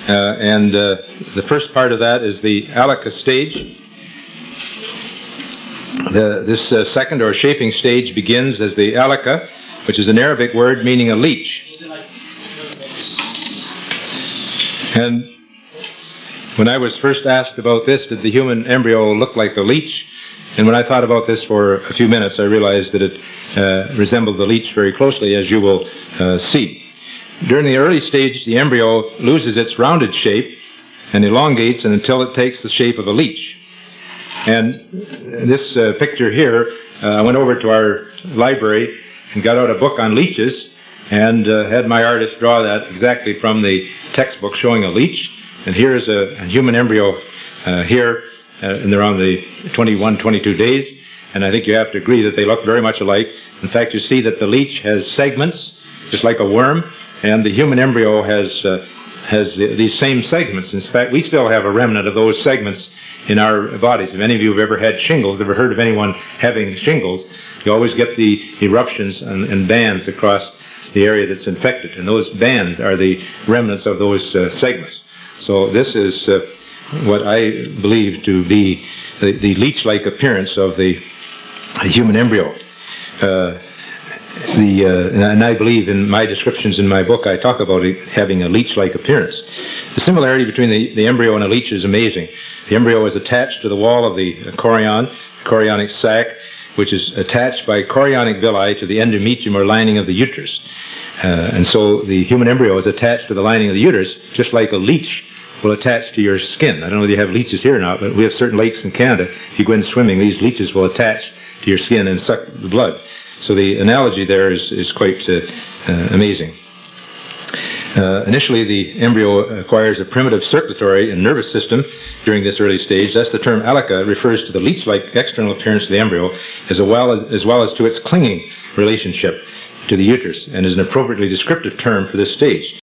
and the first part of that is the alaka stage. This second or shaping stage begins as the alaka, which is an Arabic word meaning a leech. And when I was first asked about this, did the human embryo look like a leech? And when I thought about this for a few minutes, I realized that it resembled the leech very closely, as you will see. During the early stage, the embryo loses its rounded shape and elongates until it takes the shape of a leech. And this picture here, I went over to our library and got out a book on leeches and had my artist draw that exactly from the textbook showing a leech. And here's a human embryo here, and they're on the 21, 22 days. And I think you have to agree that they look very much alike. In fact, you see that the leech has segments, just like a worm, and the human embryo has these same segments. In fact, we still have a remnant of those segments in our bodies. If any of you have ever had shingles, ever heard of anyone having shingles, you always get the eruptions and bands across the area that's infected. And those bands are the remnants of those segments. So this is what I believe to be the leech-like appearance of the human embryo. And I believe in my descriptions in my book, I talk about it having a leech-like appearance. The similarity between the embryo and a leech is amazing. The embryo is attached to the wall of the chorionic sac, which is attached by chorionic villi to the endometrium or lining of the uterus. And so the human embryo is attached to the lining of the uterus, just like a leech will attach to your skin. I don't know whether you have leeches here or not, but we have certain lakes in Canada. If you go in swimming, these leeches will attach to your skin and suck the blood. So the analogy there is quite amazing. Initially, the embryo acquires a primitive circulatory and nervous system during this early stage. Thus, the term alaka refers to the leech-like external appearance of the embryo, as well as to its clinging relationship to the uterus, and is an appropriately descriptive term for this stage.